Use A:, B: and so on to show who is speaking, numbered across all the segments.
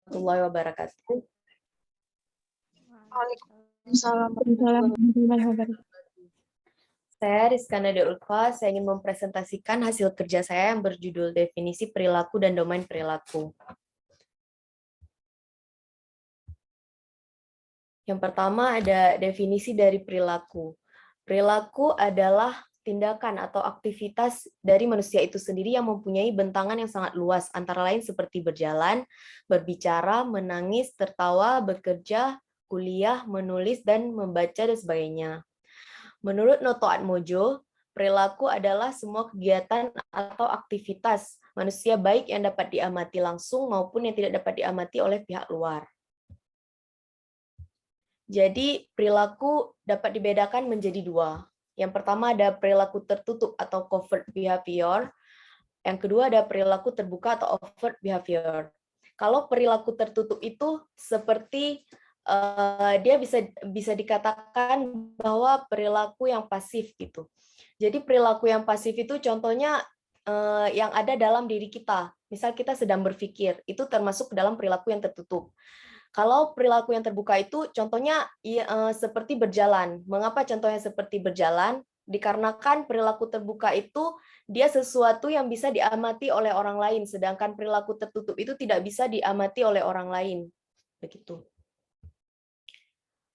A: warahmatullahi wabarakatuh.
B: Waalaikumsalam warahmatullahi wabarakatuh.
A: Saya Rizka Nadia Ulfa, saya ingin mempresentasikan hasil kerja saya yang berjudul Definisi Perilaku dan Domain Perilaku. Yang pertama ada definisi dari perilaku. Perilaku adalah tindakan atau aktivitas dari manusia itu sendiri yang mempunyai bentangan yang sangat luas, antara lain seperti berjalan, berbicara, menangis, tertawa, bekerja, kuliah, menulis, dan membaca, dan sebagainya. Menurut Noto Atmojo, perilaku adalah semua kegiatan atau aktivitas manusia baik yang dapat diamati langsung maupun yang tidak dapat diamati oleh pihak luar. Jadi perilaku dapat dibedakan menjadi dua. Yang pertama ada perilaku tertutup atau covert behavior. Yang kedua ada perilaku terbuka atau overt behavior. Kalau perilaku tertutup itu seperti dia bisa dikatakan bahwa perilaku yang pasif gitu. Jadi perilaku yang pasif itu contohnya yang ada dalam diri kita. Misal kita sedang berpikir, itu termasuk dalam perilaku yang tertutup. Kalau perilaku yang terbuka itu contohnya seperti berjalan. Mengapa contohnya seperti berjalan? Dikarenakan perilaku terbuka itu dia sesuatu yang bisa diamati oleh orang lain, sedangkan perilaku tertutup itu tidak bisa diamati oleh orang lain. Begitu.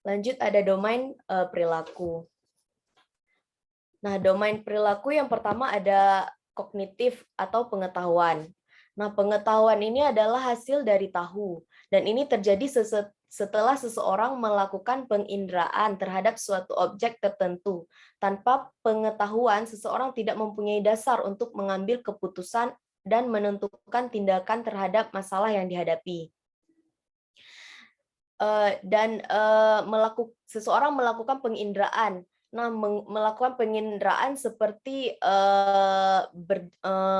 A: Lanjut ada domain perilaku. Nah, domain perilaku yang pertama ada kognitif atau pengetahuan. Nah, pengetahuan ini adalah hasil dari tahu, dan ini terjadi setelah seseorang melakukan penginderaan terhadap suatu objek tertentu. Tanpa pengetahuan, seseorang tidak mempunyai dasar untuk mengambil keputusan dan menentukan tindakan terhadap masalah yang dihadapi. Seseorang melakukan penginderaan. Nah, melakukan penginderaan seperti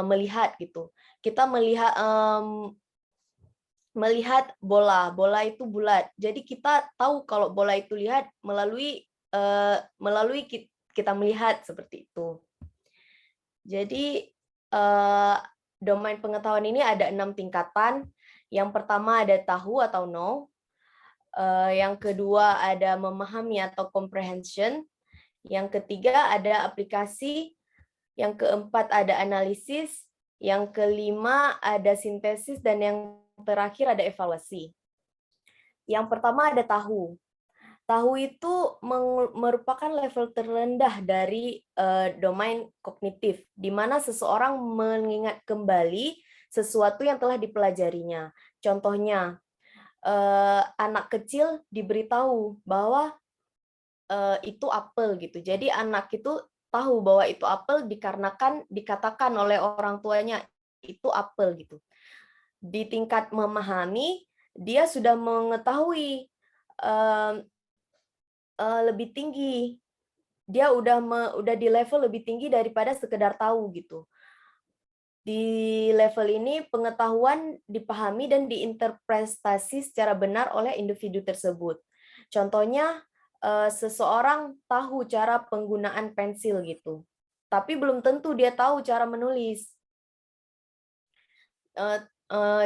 A: melihat gitu. Kita melihat bola itu bulat. Jadi kita tahu kalau bola itu lihat melalui kita melihat seperti itu. Jadi domain pengetahuan ini ada 6 tingkatan. Yang pertama ada tahu atau know. Yang kedua ada memahami atau comprehension. Yang ketiga ada aplikasi, yang keempat ada analisis, yang kelima ada sintesis, dan yang terakhir ada evaluasi. Yang pertama ada tahu. Tahu itu merupakan level terendah dari domain kognitif, di mana seseorang mengingat kembali sesuatu yang telah dipelajarinya. Contohnya, anak kecil diberitahu bahwa itu apel gitu. Jadi anak itu tahu bahwa itu apel dikarenakan dikatakan oleh orang tuanya itu apel gitu. Di tingkat memahami, dia sudah mengetahui lebih tinggi. Dia udah di level lebih tinggi daripada sekedar tahu gitu. Di level ini pengetahuan dipahami dan diinterpretasi secara benar oleh individu tersebut. Contohnya seseorang tahu cara penggunaan pensil gitu, tapi belum tentu dia tahu cara menulis.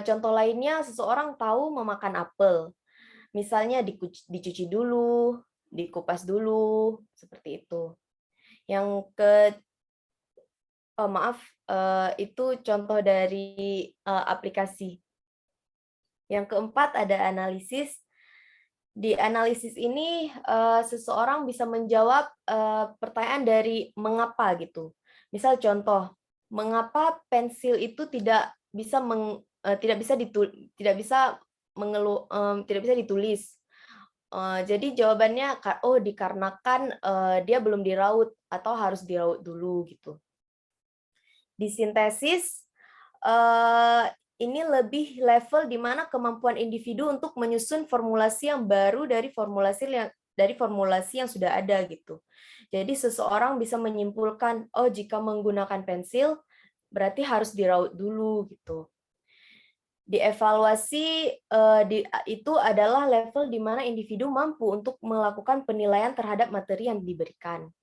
A: Contoh lainnya, seseorang tahu memakan apel, misalnya dicuci dulu, dikupas dulu, seperti itu. Yang itu contoh dari aplikasi. Yang keempat ada analisis. Di analisis ini seseorang bisa menjawab pertanyaan dari mengapa gitu. Misal contoh, mengapa pensil itu tidak bisa ditulis. Jadi jawabannya dikarenakan dia belum diraut atau harus diraut dulu gitu. Di sintesis ini lebih level di mana kemampuan individu untuk menyusun formulasi yang baru dari formulasi yang sudah ada gitu. Jadi seseorang bisa menyimpulkan, oh jika menggunakan pensil berarti harus diraut dulu gitu. Dievaluasi itu adalah level di mana individu mampu untuk melakukan penilaian terhadap materi yang diberikan.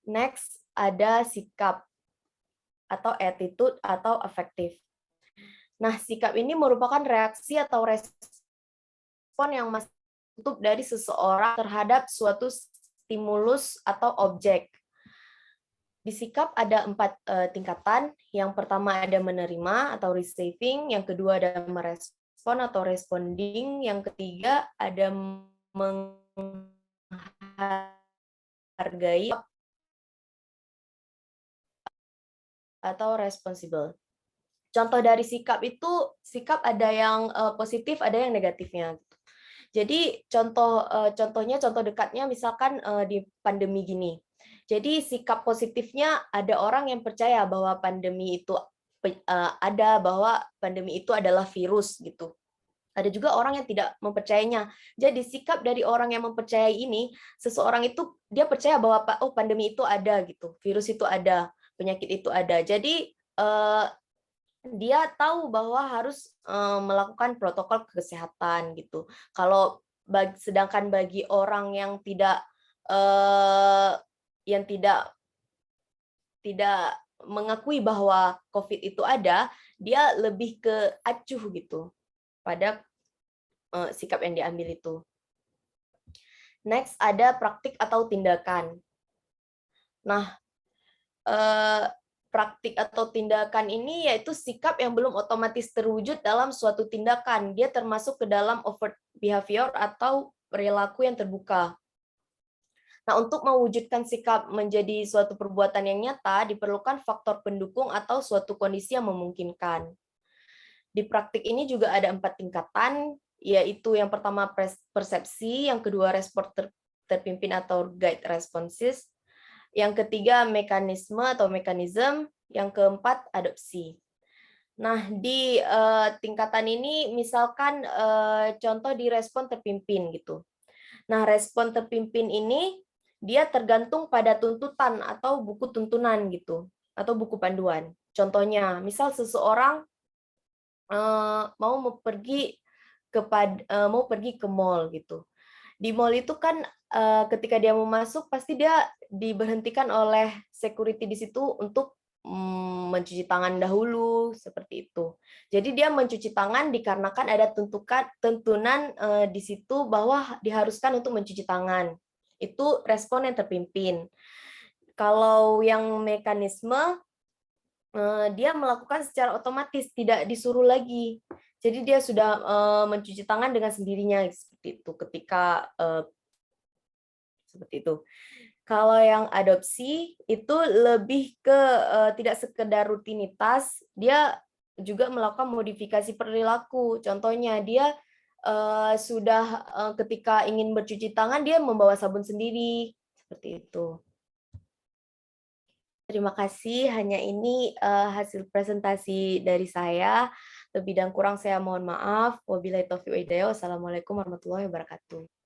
A: Next ada sikap atau attitude atau affective. Nah, sikap ini merupakan reaksi atau respon yang masih tertutup dari seseorang terhadap suatu stimulus atau objek. Di sikap ada 4 tingkatan. Yang pertama ada menerima atau receiving, yang kedua ada merespon atau responding, yang ketiga ada menghargai atau responsible. Contoh dari sikap itu, sikap ada yang positif, ada yang negatifnya. Jadi contoh dekatnya misalkan di pandemi gini. Jadi sikap positifnya ada orang yang percaya bahwa pandemi itu ada, bahwa pandemi itu adalah virus gitu. Ada juga orang yang tidak mempercayainya. Jadi sikap dari orang yang mempercayai ini, seseorang itu dia percaya bahwa oh pandemi itu ada gitu, virus itu ada, penyakit itu ada. Jadi dia tahu bahwa harus melakukan protokol kesehatan gitu. Kalau sedangkan bagi orang yang tidak eh, yang tidak mengakui bahwa COVID itu ada, dia lebih ke acuh gitu pada sikap yang diambil itu. Next ada praktik atau tindakan. Nah, praktik atau tindakan ini yaitu sikap yang belum otomatis terwujud dalam suatu tindakan. Dia termasuk ke dalam overt behavior atau perilaku yang terbuka. Nah, untuk mewujudkan sikap menjadi suatu perbuatan yang nyata, diperlukan faktor pendukung atau suatu kondisi yang memungkinkan. Di praktik ini juga ada 4 tingkatan, yaitu yang pertama persepsi, yang kedua respon terpimpin atau guide responses, yang ketiga mekanisme atau mekanisme, yang keempat adopsi. Nah, di tingkatan ini misalkan contoh di respon terpimpin gitu. Nah, respon terpimpin ini dia tergantung pada tuntutan atau buku tuntunan gitu, atau buku panduan. Contohnya, misal seseorang mau pergi ke mall gitu. Di mall itu kan ketika dia mau masuk pasti dia diberhentikan oleh security di situ untuk mencuci tangan dahulu seperti itu. Jadi dia mencuci tangan dikarenakan ada tuntunan di situ bahwa diharuskan untuk mencuci tangan. Itu respon yang terpimpin. Kalau yang mekanisme dia melakukan secara otomatis, tidak disuruh lagi. Jadi dia sudah mencuci tangan dengan sendirinya seperti itu ketika seperti itu. Kalau yang adopsi itu lebih ke tidak sekedar rutinitas, dia juga melakukan modifikasi perilaku. Contohnya dia sudah ketika ingin bercuci tangan dia membawa sabun sendiri seperti itu. Terima kasih, hanya ini hasil presentasi dari saya. Lebih dan kurang saya mohon maaf. Wabillahi taufiq wa hidayah. Wassalamualaikum warahmatullahi wabarakatuh.